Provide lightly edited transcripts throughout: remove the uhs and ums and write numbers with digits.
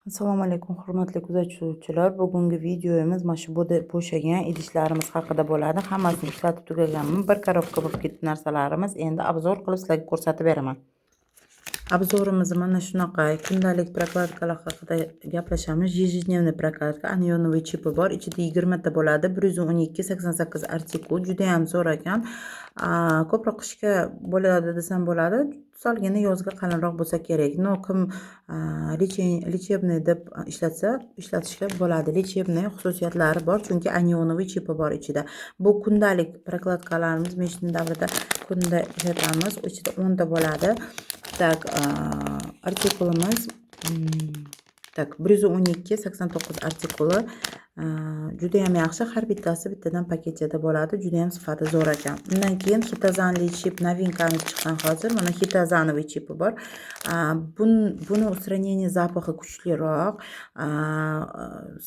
Assalomu alaykum hurmatli kuzatuvchilar. Bugungi videomiz mana shu bo'shagan idishlarimiz haqida bo'ladi. Hammasini ishlatib tugaganman. Bir korobka bo'lib ketdi narsalarimiz. Endi obzor qilib sizlarga ko'rsatib beraman. Obzorimiz mana shunaqa kundalik prokladkalar haqida gaplashamiz. Ежедневный prokladka, anionovый chipi bor. Ichida 20 ta bo'ladi. 112.88 artikul. Juda ham zo'r ekan. Ko'proq qishga bo'ladi desam bo'ladi. Solgina yozga qalinroq bo'lsa kerak. No kim lechebniy deb ishlatishga bo'ladi. Lechebniy xususiyatlari bor, chunki anionovый chipi bor ichida. Bu kundalik prokladkalarimiz meshni davrida kunda ishlatamiz. Ichida 10 ta bo'ladi. Tak, artikulimiz tak 112.89 artikuli. Juda ham yaxshi, har bittasi bittadan paketida bo'ladi. Juda ham sifati zo'r ekan. Undan keyin hitozanli chip novinkamiz chiqqan hozir. Mana hitozanoviy chipi bor. Buni устранение zapahi kuchliroq,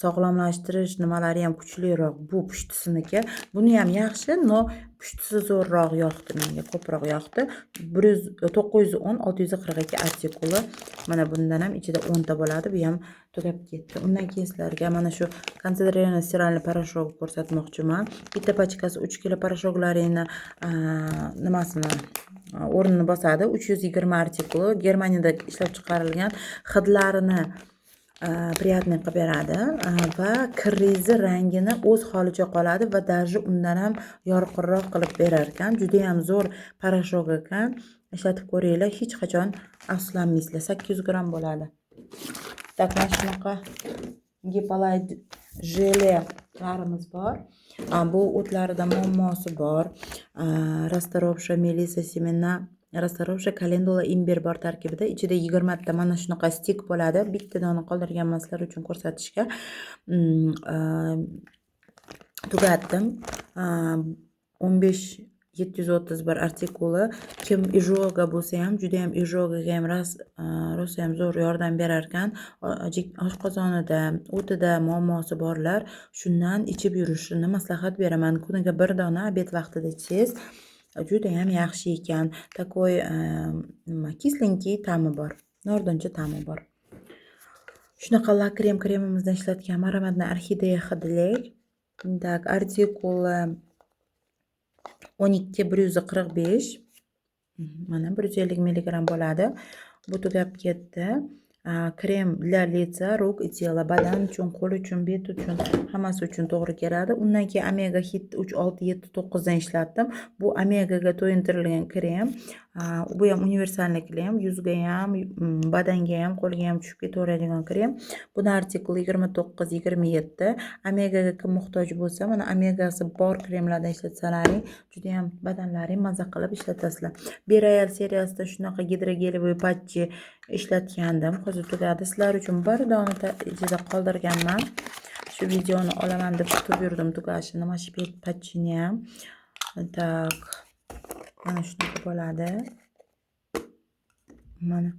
sog'lomlashtirish nimalari ham kuchliroq. Bu pushtisiniki. Buni ham yaxshi, no pushtisi zo'rroq yoqdi menga, ko'proq yoqdi. 910 642 artikuli. Mana bundan ham ichida 10 ta bo'ladi. Bu ham tugab ketdi. Undan keyin sizlarga mana shu konsentrированный стиральный порошок ko'rsatmoqchiman. Bitta pachkasi 3 kilo poroshoklarini nimasini o'rnini bosadi. 320 artikuli. Germaniyada ishlab chiqarilgan, hidlarini приятный qilib beradi va krizi rangini o'z holicha qoladi va даже undan ham yorqinroq qilib berar ekan. Juda ham zo'r poрошок ekan. Ishlatib ko'ringlar, hech qachon afsuslanmaysizlar. 800 gram bo'ladi. Tak, mana shunaqa Gipalide jelelarimiz bor. Bu o'tlarida muammosi bor. Rastorovsha melisa semena, rastorovsha calendula imber bor tarkibida. Ichida 20 ta mana shunaqa stik bo'ladi. Bitta dona qoldirganman sizlar uchun ko'rsatishga. Tugatdim. 15731 artikuli. Kim ijoga bo'lsa ham, juda ham ijogaga ham rosa ham zo'r yordam berar ekan. Oshqozonida, o'tida muammosi borlar shundan ichib yurishini maslahat beraman. Kuniga bir dona obed vaqtida ichsangiz juda ham yaxshi ekan. Takoy kislenkiy ta'mi bor, nordoncha ta'mi bor. Shunaqa kremimizdan ishlatgan Maromadna orxideya hidlik. Tak, artikuli 12.145. Mana 150 mg bo'ladi. Bu tugab ketdi. Krem для лица, рук и тела, badan uchun, qo'l uchun, bet uchun, hammasi uchun to'g'ri keladi. Undan keyin omega hit 3, 6, 7, 9 dan ishlatdim. Bu omegaga to'yintirilgan krem. Bu ham universallik krem, yuzga ham, badanga ham, qo'lga ham tushib ketaveradigan krem. Buni artikuli 29-27. Omegaga kim muhtoj bo'lsa, mana omegasi bor kremlardan ishlatsalaring, juda ham badanlaring maza qilib ishlatasizlar. Berayal seriyasida shunaqa gidrogelivoy patchi ishlatgandim. Hozir tugadi. Sizlar uchun bir dona ichida qoldirganman. Shu videoni olaman deb kutib yurdim tugashini. Mana shu patchini ham. Tak. Mana shunaqa bo'ladi. Mana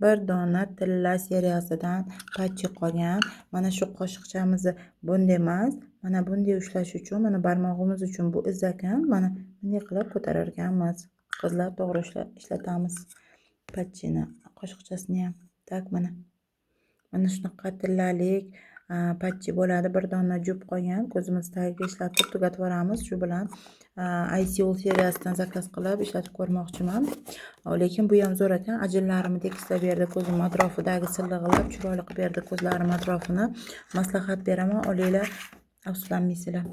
bir dona tilla seriyasidan patchi qolgan. Mana shu qoshiqchamizni bunday emas, mana bunday ushlash uchun, mana barmog'imiz uchun bu iz ekan. Mana bunday qilib ko'tarar ekanmiz. Qizlar to'g'ri ishlatamiz patchini, qoshiqchasini ham. Tak, mana shunaqa tillalik patchi bo'ladi. Bir dona jup qolgan, ko'zimiz tagiga ishlatib tugatib yuboramiz. Shu bilan ICOL seriyasidan zakaz qilib ishlatib ko'rmoqchiman. Lekin bu ham zo'r ekan. Ajinlarimni tekislab berdi, ko'zim atrofidagi sillig'lab chiroyli qilib berdi ko'zlarim atrofini. Maslahat beraman, olinglar, afsuslanmaysizlar.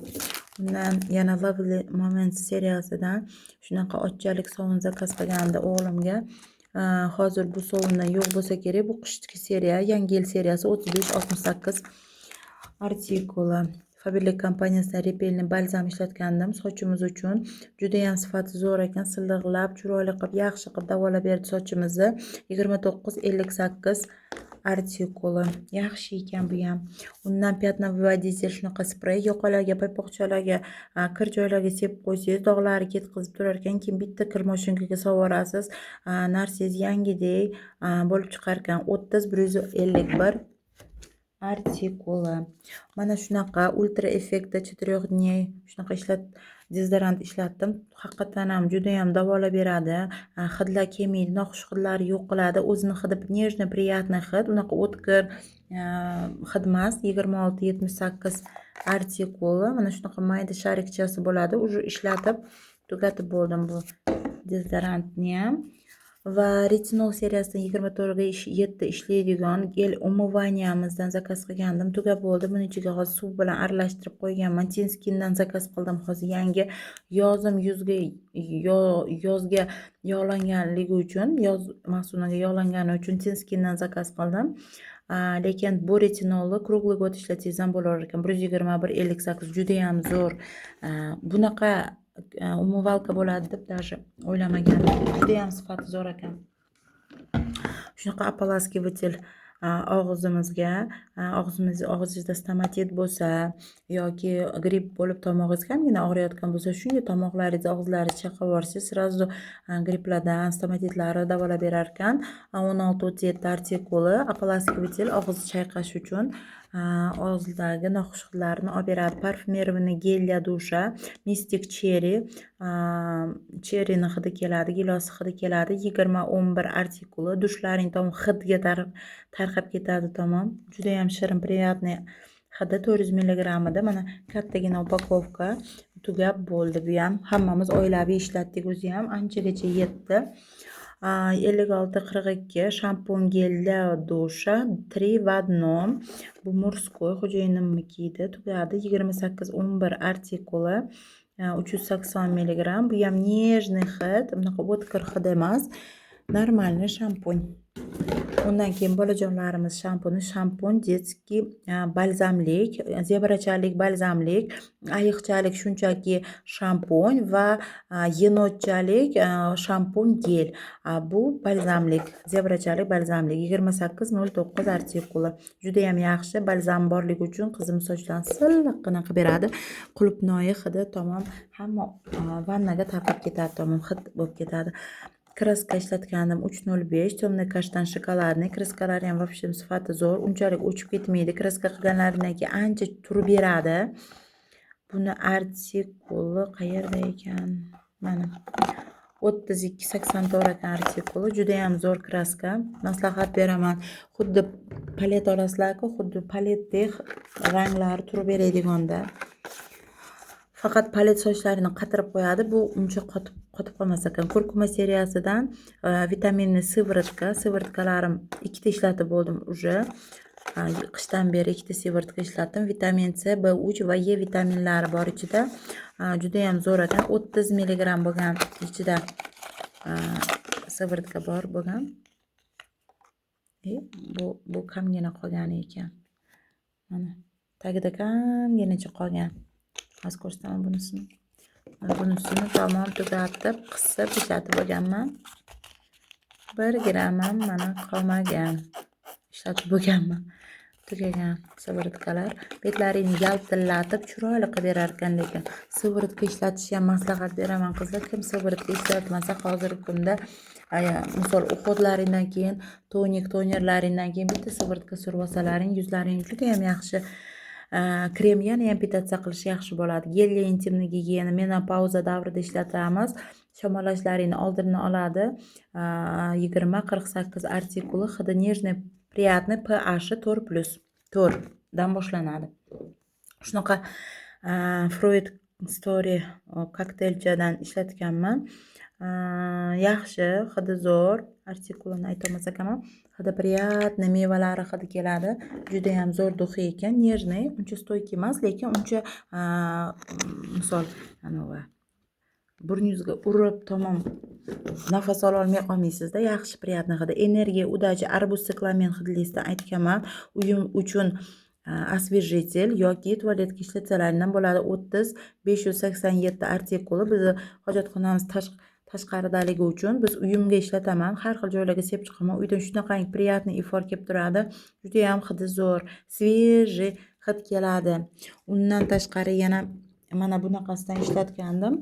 Undan yana Lovely Moments seriyasidan shunaqa ochchalik sovun zakaz qilganda o'g'limga. Hozir bu sovundan yo'q bo'lsa kerak. Bu qishki seriya, yangi yil seriyasi 35-68 artikuli. Faberlic kompaniyasidan repelni balzam ishlatgandim sochimiz uchun. Juda ham sifati zo'r ekan, silliqlab, chiroyli qilib, yaxshi qilib davolab berdi sochimizni. 29-58 artikuli. Yaxshi ekan bu ham. Undan пятновый водитель shunaqa sprey yoqalarga, paypoqchalarga, kir joylarga sepib qo'ysangiz, dog'lari ketkizib turar ekan. Keyin bitta kir mashinkaga sovorasiz. Narsangiz yangidek bo'lib chiqar ekan. 30-151 artikuli. Mana shunaqa ultra effekta 4 dney shunaqa dezodorant ishlatdim. Haqiqatan ham juda ham davolab beradi. Hidlar kelmaydi, noxush hidlarni yo'q qiladi. O'zini hidi нежный, приятный hid. Unaqa o'tkir hid emas. 26-78 artikuli. Mana shunaqa mayda sharikchasi bo'ladi. Уже ishlatib tugatib bo'ldim bu dezodorantni ham. Va retinol seriyasidan 24/7 ishlaydigan gel umываниямizdan zakaz qilgandim. Tugab bo'ldi. Buni ichiga hozir suv bilan aralashtirib qo'yganman. Tinskindan zakaz qildim. Hozir yangi yozim yozga yog'langanligi uchun, yoz mavsumiga yog'langani uchun Tinskindan zakaz qildim. Lekin bu retinolni kruglый god ishlatsangiz ham bo'lar ekan. 121/58 juda ham zo'r. Bunaqa umывалка bo'ladi deb даже o'ylamagandim. Juda ham sifati zo'r ekan. Shunaqa ополаскиватель og'zimizga, og'zingizda stomatit bo'lsa yoki gripp bo'lib tomog'ingiz kamgina og'riyotgan bo'lsa, shunga tomoqlaringiz, og'izlaringiz chaqib yuborsangiz, sразу gripplardan, stomatitlarni davolab berar ekan. 16-37 artikuli ополаскиватель og'izni chayqash uchun og'zidagi noxush hidlarni olib beradi. Parfumeriyani gel для душа, Mystic Cherry, cherryni hidi keladi, gilos hidi keladi. 20-11 artikuli, dushlaring tom hidga tarqab ketadi tamom. Juda ham shirin, приятный hidi. 400 mg da. Mana kattagina upakovka tugab bo'ldi. Bu ham hammamiz oilaviy ishlatdik. O'zi ham anchagacha yetdi. 56-42 shampun gel для душа 3 в 1. Bu murskoy xo'jayinimnikida tugadi. 28-11 artikuli, 380 mg. Bu ham нежный hid, bunaqa o'tkir hid emas, normalniy shampun. Undan keyin bolajonlarimiz shampun детский balzamlik, zebrachalik balzamlik, ayiqchalik shunchaki shampun va yenotchalik shampun gel. Bu balzamlik, zebrachalik balzamlik 28-09 artikuli. Juda ham yaxshi, balzam borligi uchun qizim sochdan silliqqina qilib beradi. Qulupnoyi hidi tamom, hamma vannaga tarqab ketadi, tamom hid bo'lib ketadi. Kraska ishlatgandim 305, temный kashtan shokoladni. Kraskalari ham вообще sifati zo'r, unchalik o'chib ketmaydi. Kraska qilganlaridan keyin ancha turib beradi. Buni artikuli qayerda ekan? Mana 32-80 ekan artikuli. Juda ham zo'r kraska. Maslahat beraman. Xuddi palet olasizlar-ku, xuddi paletdek ranglari turib beradiganda. Faqat palet sochlarini qatirib qo'yadi. Bu uncha qotib qolmas ekan. Kurkuma seriyasidan vitaminli sivorotkalarim 2 ishlatib bo'ldim уже. Qishdan beri 2 sivorotka ishlatdim. Vitamin C, B3 va E vitaminlari bor ichida. Juda ham zo'r ekan. 30 mg bo'lgan ichida sivorotka bor bo'lgan. Bu kamgina qolgan ekan. Mana tagida kamginacha qolgan. Hozir ko'rsataman bunisini. Bunisini tamom tugatib, qisib ishlatib bo'lganman. 1 gram ham mana qolmagan. Ishlatib bo'lganman. Tugagan sivorotkalar. Betlaringni yaltillatib chiroyli qilib berar ekan, lekin sivorotka ishlatishni ham maslahat beraman qizlar. Kim sivorotka ishlatmasa hozirgi kunda misol uxodlaringdan keyin tonerlaringdan keyin bitta sivorotka surib olsalaring, yuzlaring juda ham yaxshi. Krem yana ham pitatsiya qilish yaxshi bo'ladi. Gelli intimni gigiyena menopauza davrida ishlatamiz. Shamollashlarning oldini oladi. 20-48 artikuli, hidi нежный, приятный, pH 4+, dan boshlanadi. Shunaqa Fruit Story kokteylchadan ishlatganman. Yaxshi, hidi zo'r. Artikulini aytolmas ekanman. Hidi приятный, mevalari hidi keladi. Juda ham zo'r duxi ekan, нежный, uncha stoyki emas, lekin uncha misol burningizga urib tamom nafas ola olmay qolmaysizda. Yaxshi, приятный hidi. Energiya udachi arbuz siklamen hidlisida aytganman. Uyum uchun освежитель yoki tualetga ishlatsalaringdan bo'ladi. 30-587 artikuli. Bizni hojatxonamiz tashqaridaligi uchun biz uyumga ishlataman. Har xil joylarga sepib chiqaman. Uydan shunaqangi приятный ifor kelib turadi. Juda ham hidi zo'r, svejiy hid keladi. Undan tashqari yana mana bunaqasidan ishlatgandim.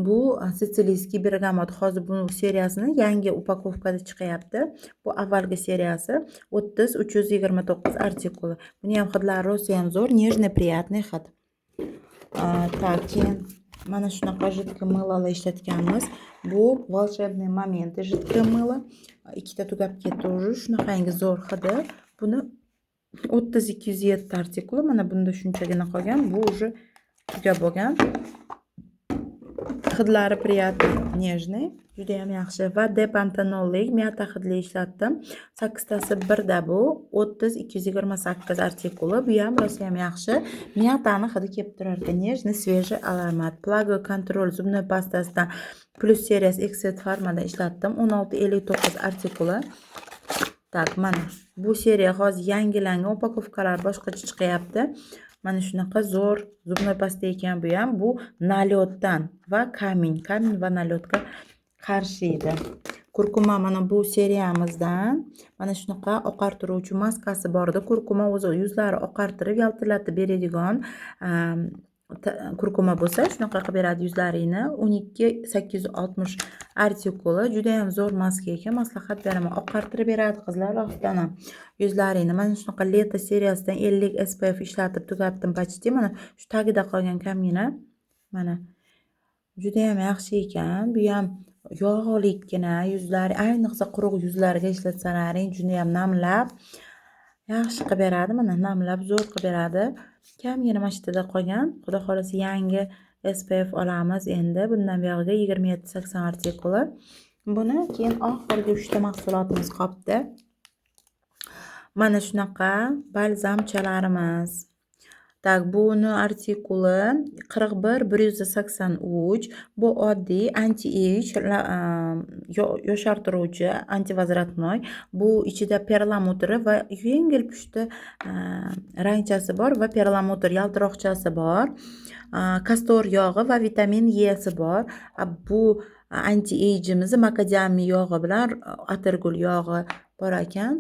Bu sitsiliyskiy bergamot. Hozir bu seriyasini yangi upakovkada chiqyapti. Bu avvalgi seriyasi 30-329 artikuli. Buni ham hidlari rosa ham zo'r, нежный, приятный hid. Tak, keyin mana shunaqa jiddiy mılalar ishlatganmiz. Bu волшебный моменты jiddiy mıla. Ikkita tugab ketdi уже. Shunaqangi zo'r hidi. Buni 30-207 artikuli. Mana bunda shunchagina qolgan. Bu уже tugab bo'lgan. Hidlari приятный, нежный. Juda ham yaxshi va depantanollik miyata hidli ishlatdim. 8 tasi birda bu 30-228 artikuli. Bu ham rosa ham yaxshi. Miyatani hidi kelib turar ekan. Нежный, свежий аромат. Plago Control zubnoy pastasidan Plus seriyasi Exit Pharma'da ishlatdim. 16-59 artikuli. Tak, mana bu seriya hozir yangilangan upakovkalar boshqacha chiqyapti. Mana shunaqa zo'r zubnoy pasta ekan bu ham. Bu nalyotdan va kamin va nalyotga qarshi edi. Kurkuma mana bu seriyamizdan mana shunaqa oqartiruvchi maskasi bor edi. Kurkuma o'zi yuzlari oqartirib, yaltiratib beradigan kurkuma bo'lsa, shunaqa qilib beradi yuzlaringni. 12-860 artikuli. Juda ham zo'r maska ekan. Maslahat beraman. Oqartirib beradi qizlar rostdan ham yuzlaringni. Mana shunaqa Leta seriyasidan 50 SPF ishlatib tugatdim почти. Mana shu tagida qolgan kamgina. Mana juda ham yaxshi ekan. Bu ham yog'likkina yuzlar, ayniqsa quruq yuzlarga ishlatsalaring juda ham namlab yaxshi qilib beradi. Mana namlab zo'r qilib beradi. Kamgina mashitada qolgan. Xudo xolasa yangi SPF olamiz endi. Bundan buyog'iga 27-80 artikuli. Buni keyin oxirgi 3 ta mahsulotimiz qoldi. Mana shunaqa balzamchalarimiz. Tak, buni artikuli 41-183. Bu oddiy anti-age, yoshartiruvchi, antivozrotnoy. Bu ichida perlamutri va yengil pushti rangchasi bor va perlamutr yaltiroqchasi bor. Kastor yog'i va vitamin E si bor. Bu anti-age'imiz makadamiya yog'i bilan atirgul yog'i bor ekan.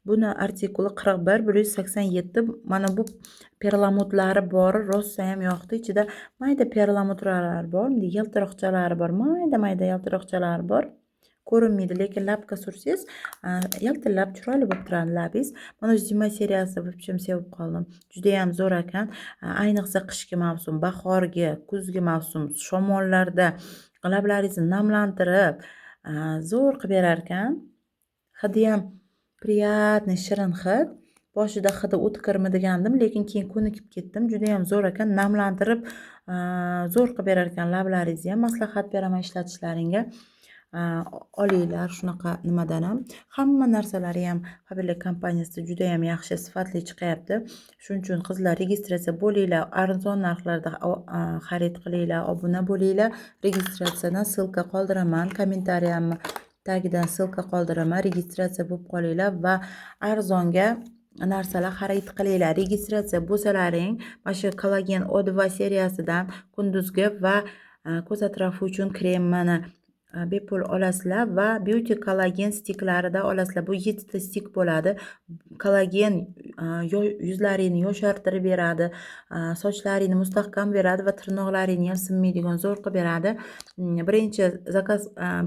Buni artikuli 41-187. Mana bu perlamutlari bor. Rosa ham yoqdi. Ichida mayda perlamutrlar bor. Yaltiroqchalari bor. Mayda yaltiroqchalari bor. Ko'rinmaydi, lekin labga sursangiz yaltillab chiroyli bo'lib turadi labingiz. Mana zima seriyasi bo'pchim sevib qoldim. Juda ham zo'r ekan. Ayniqsa qishki mavsum, bahorgi, kuzgi mavsum, shamollarda lablaringizni namlantirib zo'r qilib berar ekan. Hidi ham приятный, shirin hid. Boshida hidi o'tkirmi degandim, lekin keyin ko'nikib ketdim. Juda ham zo'r ekan, namlantirib zo'r qilib berar ekan lablaringizni ham. Maslahat beraman ishlatishlaringga. Olinglar shunaqa nimadan ham. Hamma narsalari ham Faberlic kompaniyasida juda ham yaxshi, sifatli chiqyapti. Shuning uchun qizlar registratsiya bo'linglar, arzon narxlarda xarid qilinglar, obuna bo'linglar. Registratsiyadan ссылка qoldiraman, kommentariyamni tagidan ссылка qoldiraman. Registratsiya bo'lib qolinglar va arzonga narsalar xarid qilinglar. Registratsiya bo'lsalaring, mana shu kollagen O2 seriyasidan kunduzgi va ko'z atrofi uchun krem mana bepul olasizlar va beauty kollagen stiklarida olasizlar. Bu 7 ta stik bo'ladi. Kollagen yuzlaringni yoshartirib beradi, sochlaringni mustahkam beradi va tirnoqlaringni ham sinmaydigan zo'r qilib beradi.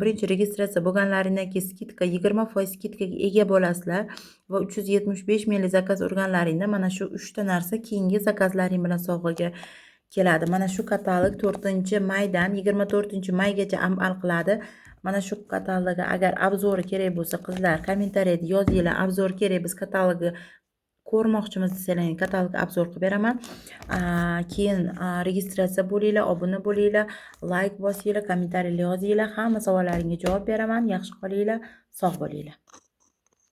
Birinchi registratsiya bo'lganlaringdan keyin skidka 20% skidkaga ega bo'lasizlar va 375 ml zakaz urganlaringda mana shu 3 ta narsa keyingi zakazlaring bilan sovg'aga keladi. Mana shu katalog 4-maydan 24-maygacha amal qiladi. Mana shu katalogga agar obzori kerak bo'lsa, qizlar kommentariyada yozinglar, obzor kerak, biz katalogni ko'rmoqchimiz desalaring, katalogga obzor qilib beraman. Keyin registratsiya bo'linglar, obuna bo'linglar, like bosinglar, kommentariyalar yozinglar. Hamma savollaringga javob beraman. Yaxshi qolinglar, sog' bo'linglar.